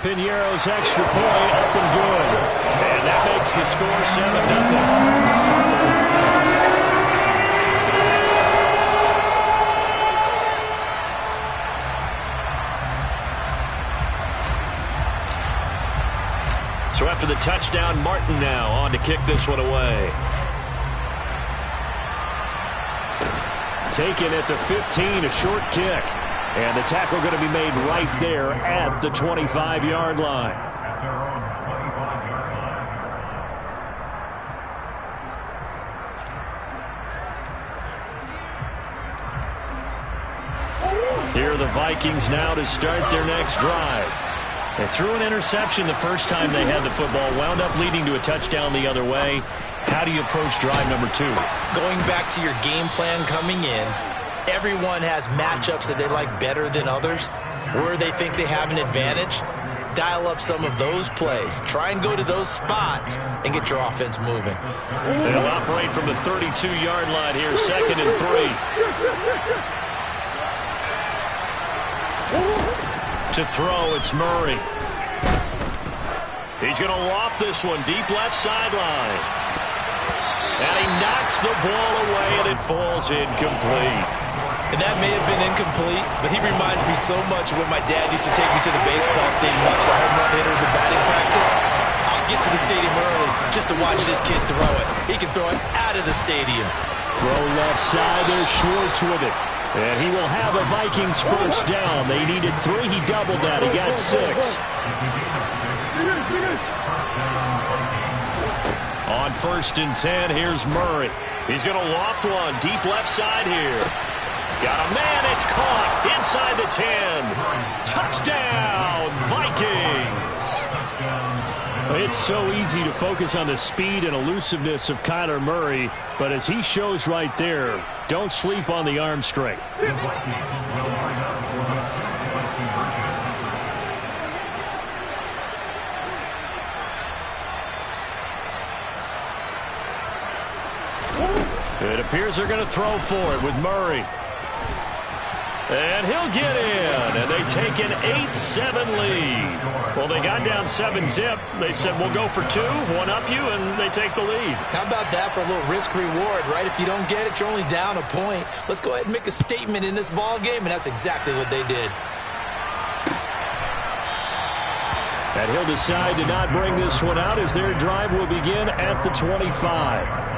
Piñeiro's extra point up and good. And that makes the score 7-0. So after the touchdown, Martin now on to kick this one away. Taken at the 15, a short kick. And the tackle going to be made right there at the 25-yard line. Here are the Vikings now to start their next drive. They threw an interception the first time they had the football, wound up leading to a touchdown the other way. How do you approach drive number 2? Going back to your game plan coming in, everyone has matchups that they like better than others, where they think they have an advantage. Dial up some of those plays. Try and go to those spots and get your offense moving. They'll operate from the 32-yard line here, 2nd and 3. To throw, it's Murray. He's going to loft this one deep left sideline. And he knocks the ball away, and it falls incomplete. And that may have been incomplete, but he reminds me so much of when my dad used to take me to the baseball stadium and watch the home run hitters at batting practice. I'll get to the stadium early just to watch this kid throw it. He can throw it out of the stadium. Throw left side, there's Schwartz with it. And he will have a Vikings first down. They needed 3. He doubled that. He got 6. On 1st and 10, here's Murray. He's going to loft one deep left side here. Got a man. It's caught inside the 10. Touchdown, Vikings. It's so easy to focus on the speed and elusiveness of Kyler Murray, but as he shows right there, don't sleep on the arm strength. It appears they're going to throw for it with Murray. And he'll get in, and they take an 8-7 lead. Well, they got down 7-zip. They said, we'll go for 2, one up you, and they take the lead. How about that for a little risk-reward, right? If you don't get it, you're only down a point. Let's go ahead and make a statement in this ball game, and that's exactly what they did. And he'll decide to not bring this one out as their drive will begin at the 25.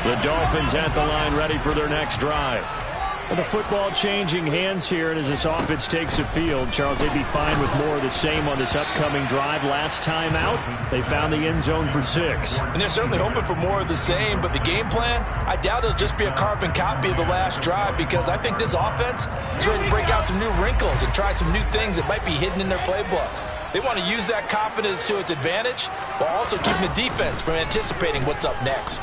The Dolphins at the line ready for their next drive. And the football changing hands here, and as this offense takes the field, Charles, they'd be fine with more of the same on this upcoming drive. Last time out, they found the end zone for 6. And they're certainly hoping for more of the same, but the game plan, I doubt it'll just be a carbon copy of the last drive, because I think this offense is ready to break out some new wrinkles and try some new things that might be hidden in their playbook. They want to use that confidence to its advantage, while also keeping the defense from anticipating what's up next.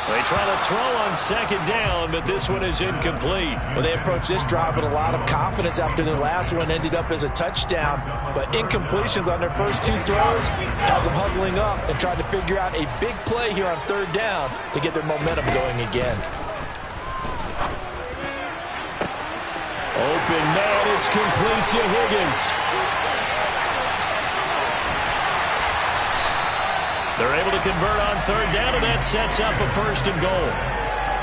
They try to throw on 2nd down, but this one is incomplete. Well, they approached this drive with a lot of confidence after their last one ended up as a touchdown. But incompletions on their first 2 throws has them huddling up and trying to figure out a big play here on 3rd down to get their momentum going again. Open man, it's complete to Higgins. They're able to convert on 3rd down, and that sets up a 1st and goal.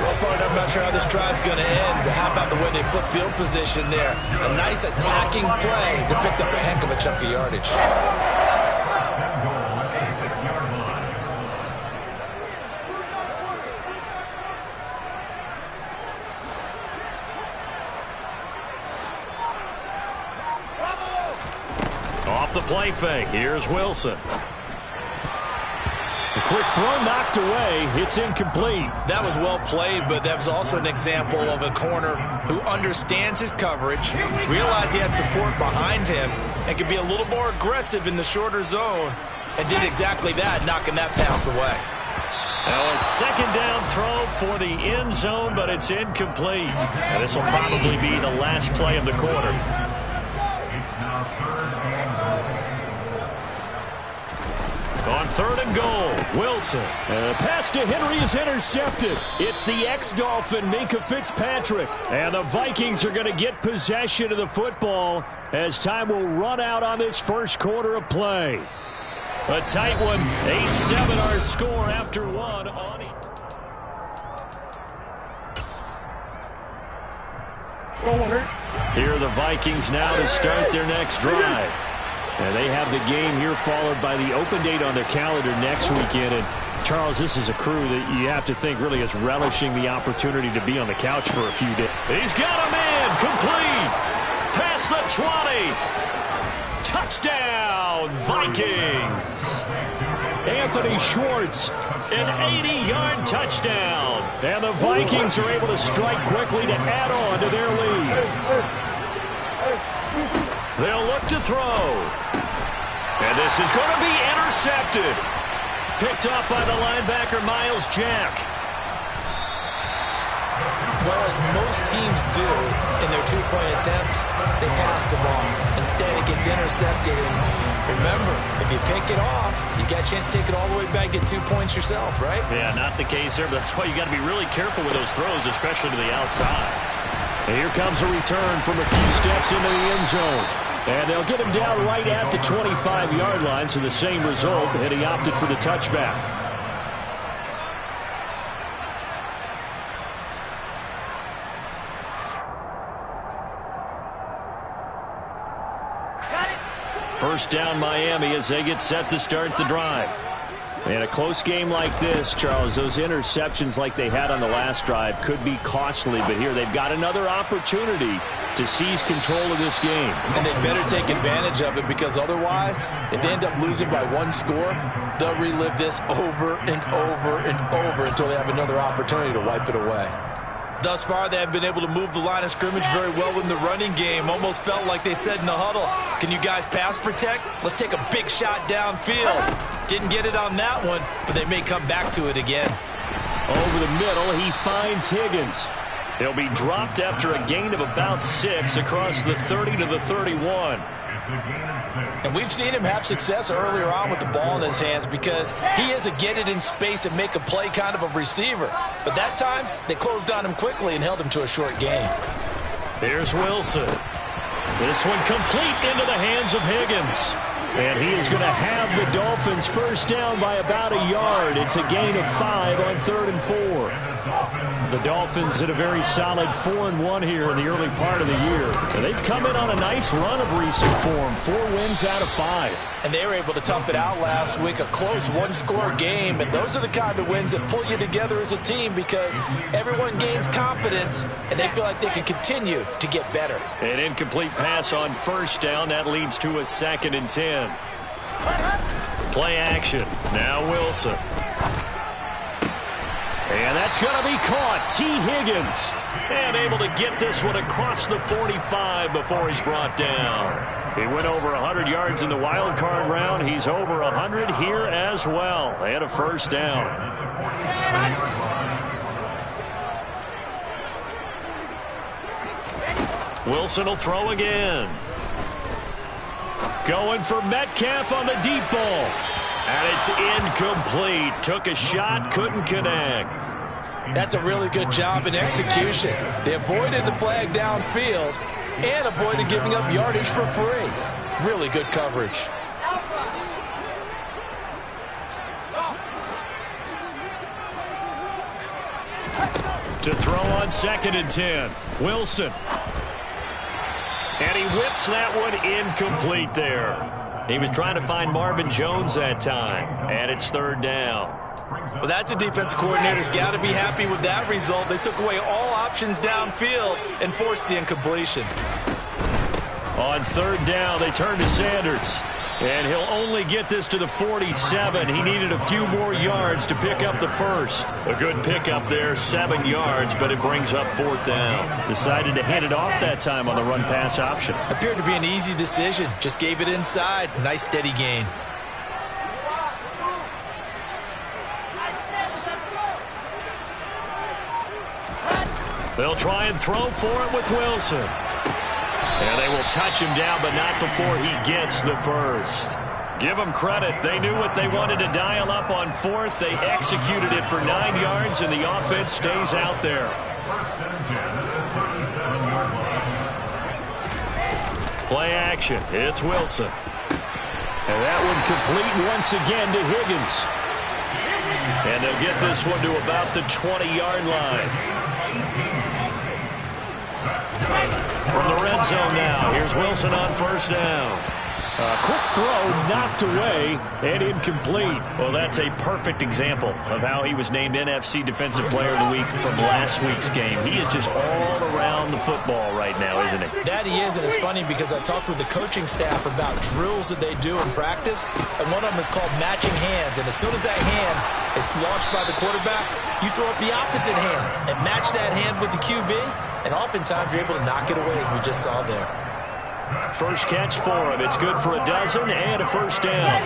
Well, partner, I'm not sure how this drive's going to end, but how about the way they flip field position there? A nice attacking play that picked up a heck of a chunk of yardage. Off the play fake, here's Wilson. A quick throw knocked away. It's incomplete. That was well played, but that was also an example of a corner who understands his coverage, realized he had support behind him, and could be a little more aggressive in the shorter zone, and did exactly that, knocking that pass away. Now a 2nd down throw for the end zone, but it's incomplete. And this will probably be the last play of the quarter. On 3rd and goal, Wilson. The pass to Henry is intercepted. It's the ex-Dolphin, Minkah Fitzpatrick. And the Vikings are going to get possession of the football as time will run out on this first quarter of play. A tight one, 8-7 our score after one on it. Here are the Vikings now to start their next drive. And they have the game here followed by the open date on their calendar next weekend. And Charles, this is a crew that you have to think really is relishing the opportunity to be on the couch for a few days. He's got him in, complete, past the 20. Touchdown, Vikings. Anthony Schwartz, an 80-yard touchdown. And the Vikings are able to strike quickly to add on to their lead. They'll look to throw. And this is going to be intercepted. Picked up by the linebacker, Myles Jack. Well, as most teams do in their two-point attempt, they pass the ball. Instead, it gets intercepted. And remember, if you pick it off, you got a chance to take it all the way back, get 2 points yourself, right? Yeah, not the case there, but that's why you got to be really careful with those throws, especially to the outside. And here comes a return from a few steps into the end zone. And they'll get him down right at the 25-yard line, so the same result, and he opted for the touchback. First down Miami as they get set to start the drive. In a close game like this, Charles, those interceptions like they had on the last drive could be costly, but here they've got another opportunity to seize control of this game. And they better take advantage of it, because otherwise, if they end up losing by 1 score, they'll relive this over and over and over until they have another opportunity to wipe it away. Thus far, they have been able to move the line of scrimmage very well in the running game. Almost felt like they said in the huddle, can you guys pass protect? Let's take a big shot downfield. Didn't get it on that one, but they may come back to it again. Over the middle, he finds Higgins. He'll be dropped after a gain of about 6 across the 30 to the 31. And we've seen him have success earlier on with the ball in his hands, because he is a get it in space and make a play kind of a receiver. But that time, they closed on him quickly and held him to a short gain. Here's Wilson. This one complete into the hands of Higgins. And he is going to have the Dolphins first down by about a yard. It's a gain of 5 on 3rd and 4. The Dolphins in a very solid 4-1 here in the early part of the year. And they've come in on a nice run of recent form. 4 wins out of 5. And they were able to tough it out last week, a close 1-score game. And those are the kind of wins that pull you together as a team, because everyone gains confidence and they feel like they can continue to get better. An incomplete pass on first down. That leads to a 2nd and 10. Play action. Now Wilson. And that's going to be caught. T. Higgins. And able to get this one across the 45 before he's brought down. He went over 100 yards in the wild card round. He's over 100 here as well. And a first down. Wilson will throw again. Going for Metcalf on the deep ball. And it's incomplete. Took a shot, couldn't connect. That's a really good job in execution. They avoided the flag downfield and avoided giving up yardage for free. Really good coverage. To throw on 2nd and 10. Wilson. And he whips that one incomplete there. He was trying to find Marvin Jones that time. And it's 3rd down. Well, that's a defensive coordinator's got to be happy with that result. They took away all options downfield and forced the incompletion. On 3rd down, they turn to Sanders. And he'll only get this to the 47. He needed a few more yards to pick up the first. A good pickup there, 7 yards, but it brings up 4th down. Decided to hand it off that time on the run-pass option. Appeared to be an easy decision. Just gave it inside. Nice steady gain. They'll try and throw for it with Wilson. And they will touch him down, but not before he gets the first. Give them credit. They knew what they wanted to dial up on fourth. They executed it for 9 yards, and the offense stays out there. Play action. It's Wilson. And that one complete once again to Higgins. And they'll get this one to about the 20-yard line. From the red zone now, here's Wilson on first down. A quick throw knocked away and incomplete. Well, that's a perfect example of how he was named NFC Defensive Player of the Week from last week's game. He is just all around the football right now, isn't he? That he is, and it's funny because I talked with the coaching staff about drills that they do in practice, and one of them is called matching hands. And as soon as that hand is launched by the quarterback, you throw up the opposite hand and match that hand with the QB, and oftentimes you're able to knock it away, as we just saw there. First catch for him. It's good for a dozen and a first down.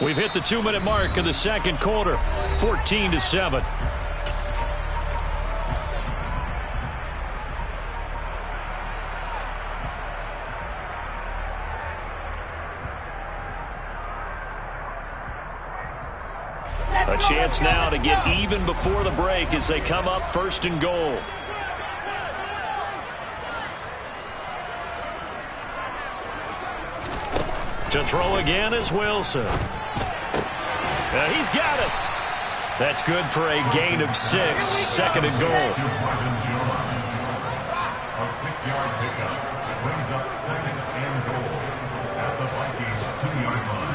We've hit the 2-minute mark of the second quarter. 14-7. A chance now to get even before the break as they come up first and goal. To throw again is Wilson. He's got it. That's good for a gain of 6, second and goal. A 6-yard pickup that brings up second and goal at the Vikings 2-yard line.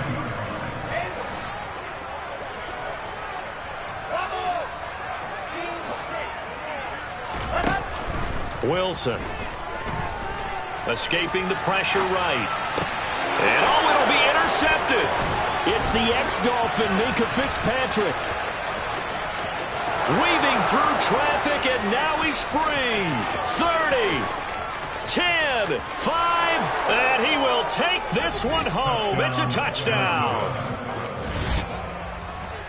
Wilson escaping the pressure right. And it'll be intercepted. It's the ex-Dolphin, Minkah Fitzpatrick. Weaving through traffic, and now he's free. 30, 10, 5, and he will take this one home. It's a touchdown.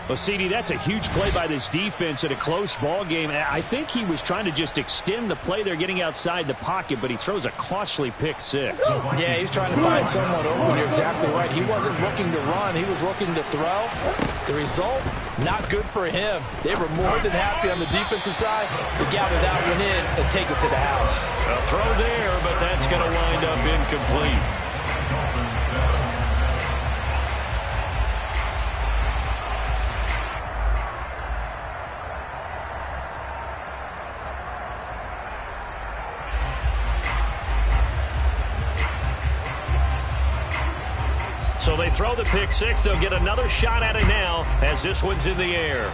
Well, CD, that's a huge play by this defense in a close ball game. I think he was trying to just extend the play. They're getting outside the pocket, but he throws a costly pick 6. Yeah, he's trying to find someone open. You're exactly right. He wasn't looking to run. He was looking to throw. The result, not good for him. They were more than happy on the defensive side to gather that one in and take it to the house. A throw there, but that's going to wind up incomplete. So they throw the pick 6. They'll get another shot at it now as this one's in the air.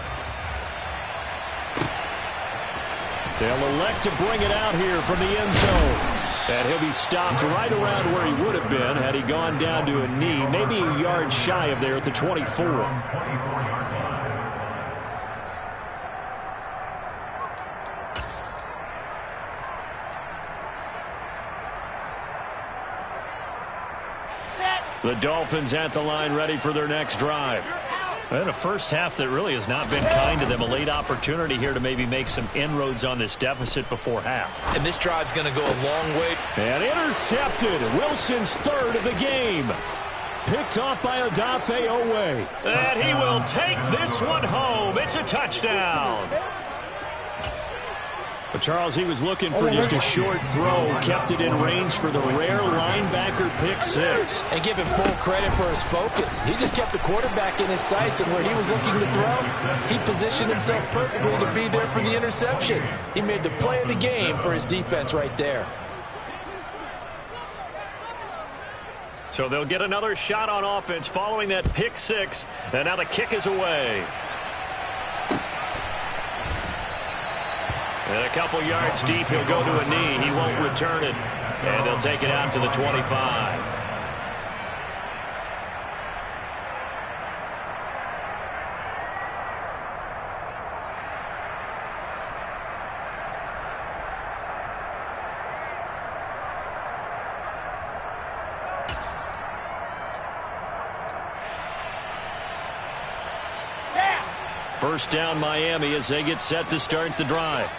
They'll elect to bring it out here from the end zone. And he'll be stopped right around where he would have been had he gone down to a knee, maybe a yard shy of there at the 24. The Dolphins at the line, ready for their next drive. And a first half that really has not been kind to them. A late opportunity here to maybe make some inroads on this deficit before half. And this drive's going to go a long way. And intercepted. Wilson's third of the game. Picked off by Odafe Owe. And he will take this one home. It's a touchdown. But Charles, he was looking for just a short throw, kept it in range for the rare linebacker pick 6. And give him full credit for his focus. He just kept the quarterback in his sights, and where he was looking to throw, he positioned himself perfectly to be there for the interception. He made the play of the game for his defense right there. So they'll get another shot on offense following that pick 6, and now the kick is away. And a couple yards deep, he'll go to a knee. He won't return it. And they'll take it out to the 25. First down Miami as they get set to start the drive.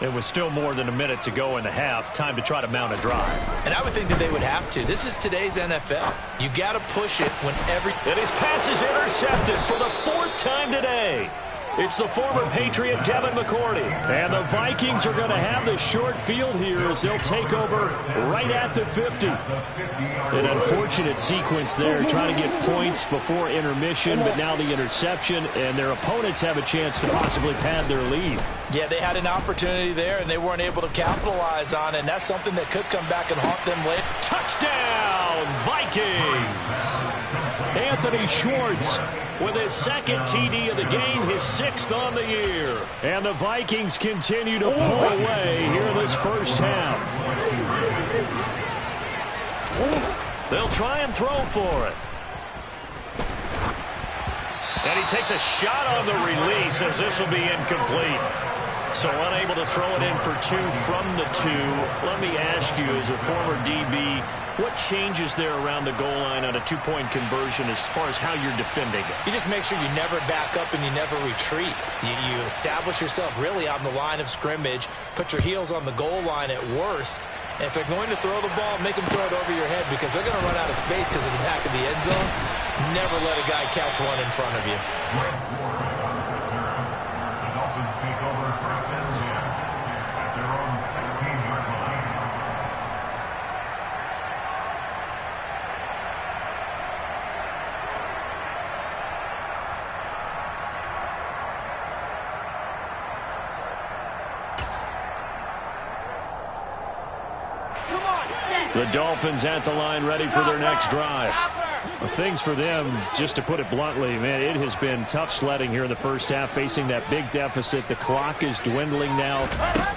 It was still more than a minute to go in the half. Time to try to mount a drive. And I would think that they would have to. This is today's NFL. You got to push it when And his pass is intercepted for the 4th time today. It's the former Patriot Devin McCourty. And the Vikings are going to have the short field here as they'll take over right at the 50. An unfortunate sequence there, trying to get points before intermission, but now the interception, and their opponents have a chance to possibly pad their lead. Yeah, they had an opportunity there, and they weren't able to capitalize on it, and that's something that could come back and haunt them later. Touchdown, Vikings! Anthony Schwartz with his 2nd TD of the game, his 6th on the year. And the Vikings continue to pull away here in this first half. They'll try and throw for it. And he takes a shot on the release as this will be incomplete. So unable to throw it in for 2 from the 2. Let me ask you, as a former DB, what changes there around the goal line on a 2-point conversion as far as how you're defending it? You just make sure you never back up and you never retreat. You establish yourself really on the line of scrimmage, put your heels on the goal line at worst, and if they're going to throw the ball, make them throw it over your head because they're going to run out of space because of the back of the end zone. Never let a guy catch one in front of you. The Dolphins at the line, ready for their next drive. Well, things for them, just to put it bluntly, man, it has been tough sledding here in the first half, facing that big deficit. The clock is dwindling now.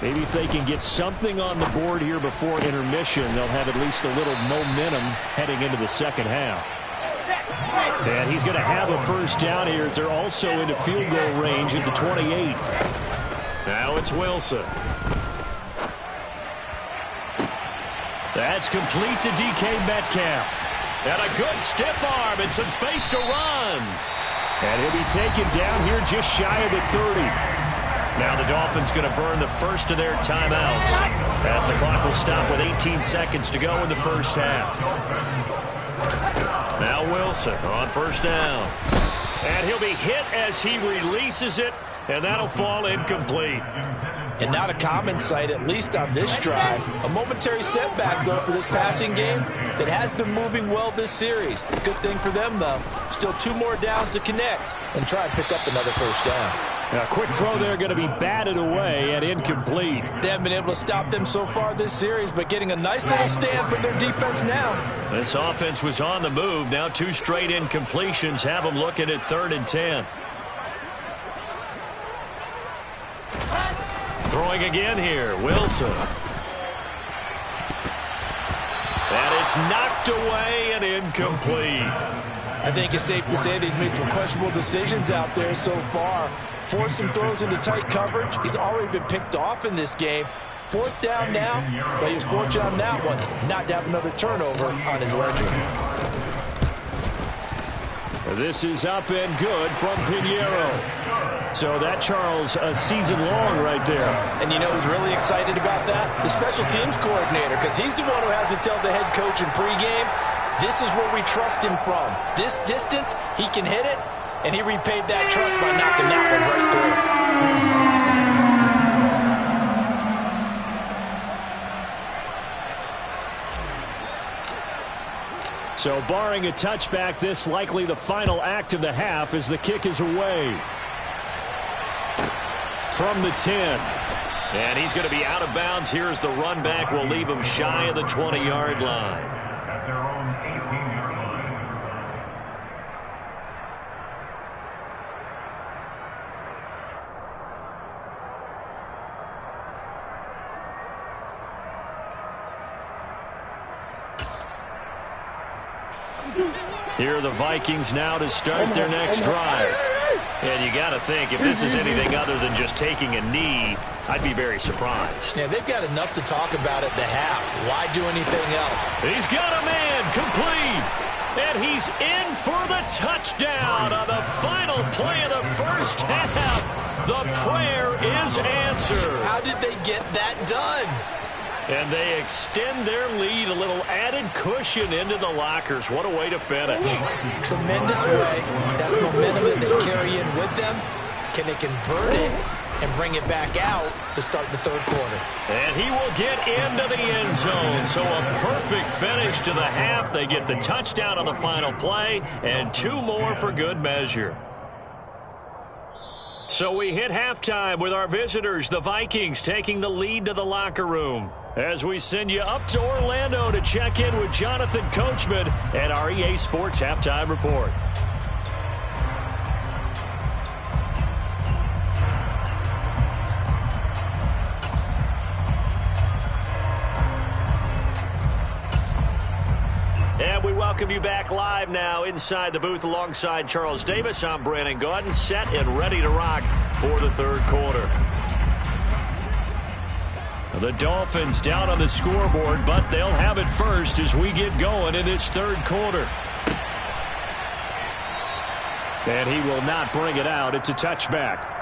Maybe if they can get something on the board here before intermission, they'll have at least a little momentum heading into the second half. And he's going to have a first down here. They're also into field goal range at the 28. Now it's Wilson. That's complete to DK Metcalf. And a good stiff arm and some space to run. And he'll be taken down here just shy of the 30. Now the Dolphins going to burn the first of their timeouts as the clock will stop with 18 seconds to go in the first half. Now Wilson on first down. And he'll be hit as he releases it, and that'll fall incomplete. And not a common sight, at least on this drive. A momentary setback, though, for this passing game that has been moving well this series. Good thing for them, though. Still 2 more downs to connect and try and pick up another first down. A quick throw there going to be batted away and incomplete. They haven't been able to stop them so far this series, but getting a nice little stand from their defense now. This offense was on the move. Now 2 straight incompletions have them looking at 3rd and 10. Throwing again here, Wilson. And it's knocked away and incomplete. I think it's safe to say that he's made some questionable decisions out there so far. Forced some throws into tight coverage. He's already been picked off in this game. 4th down now, but he was fortunate on that one not to have another turnover on his ledger. This is up and good from Pinheiro. So that, Charles, a season long right there. And you know who's really excited about that? The special teams coordinator, because he's the one who has to tell the head coach in pregame, this is where we trust him from. This distance, he can hit it, and he repaid that trust by knocking that one right through. So barring a touchback, this likely the final act of the half as the kick is away. From the 10. And he's going to be out of bounds. Here's the run back. Will leave him shy of the 20-yard line. At their own 18-yard line. Here are the Vikings now to start their next drive. And you got to think, if this is anything other than just taking a knee, I'd be very surprised. Yeah, they've got enough to talk about at the half. Why do anything else? He's got a man complete. And he's in for the touchdown on the final play of the first half. The prayer is answered. How did they get that done? And they extend their lead, a little added cushion into the lockers. What a way to finish. Tremendous way. That's momentum that they carry in with them. Can they convert it and bring it back out to start the third quarter? And he will get into the end zone. So a perfect finish to the half. They get the touchdown on the final play, and 2 more for good measure. So we hit halftime with our visitors, the Vikings, taking the lead to the locker room. As we send you up to Orlando to check in with Jonathan Coachman at our EA Sports Halftime Report. And we welcome you back live now inside the booth alongside Charles Davis. I'm Brandon Gaudin, set and ready to rock for the third quarter. The Dolphins down on the scoreboard, but they'll have it first as we get going in this third quarter. And he will not bring it out. It's a touchback.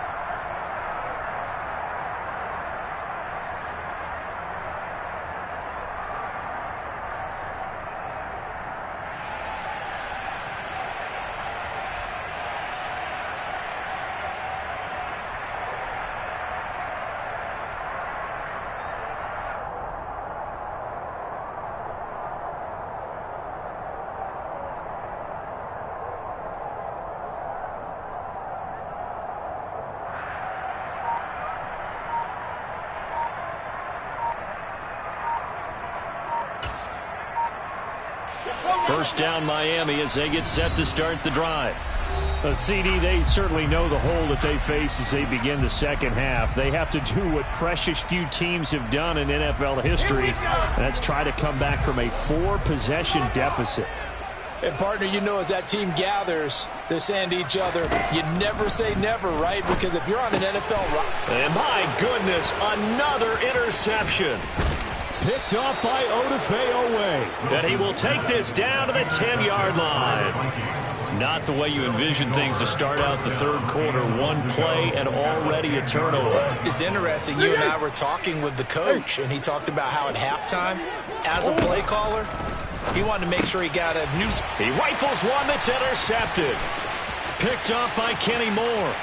First down Miami as they get set to start the drive. CD, they certainly know the hole that they face as they begin the second half. They have to do what precious few teams have done in NFL history, and that's try to come back from a 4-possession deficit. And, partner, you know, as that team gathers, they're saying to each other, you never say never, right? Because if you're on an NFL run. And my goodness, another interception. Picked off by Odafe Oweh. And he will take this down to the 10-yard line. Not the way you envision things to start out the third quarter. One play and already a turnover. It's interesting. You and I were talking with the coach, and he talked about how at halftime, as a play caller, he wanted to make sure he got a new. He rifles one that's intercepted. Picked off by Kenny Moore.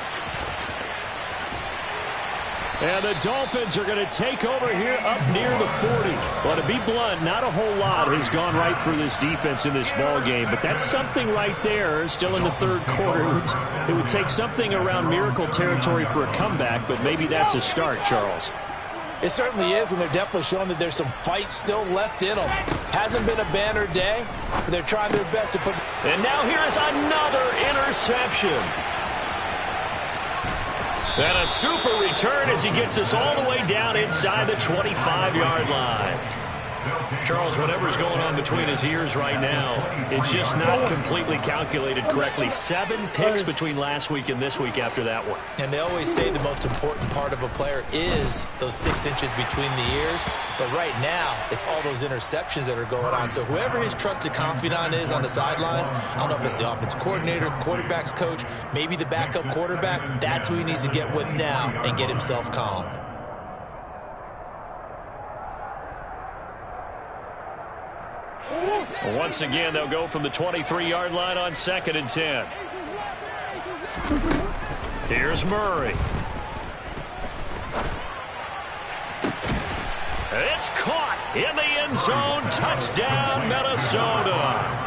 And the Dolphins are going to take over here up near the 40. Well, to be blunt, not a whole lot has gone right for this defense in this ball game, but that's something right there. Still in the third quarter. It would take something around miracle territory for a comeback, but maybe that's a start, Charles. It certainly is, and they're definitely showing that there's some fight still left in them. Hasn't been a banner day, but they're trying their best to put. And now here is another interception. And a super return as he gets us all the way down inside the 25-yard line. Charles, whatever's going on between his ears right now, it's just not completely calculated correctly. 7 picks between last week and this week after that one. And they always say the most important part of a player is those 6 inches between the ears. But right now, it's all those interceptions that are going on. So whoever his trusted confidant is on the sidelines, I don't know if it's the offensive coordinator, the quarterback's coach, maybe the backup quarterback, that's who he needs to get with now and get himself calm. Once again, they'll go from the 23-yard line on 2nd and 10. Here's Murray. It's caught in the end zone. Touchdown, Minnesota.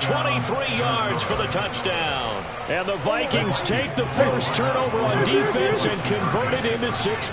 23 yards for the touchdown. And the Vikings take the first turnover on defense and convert it into 6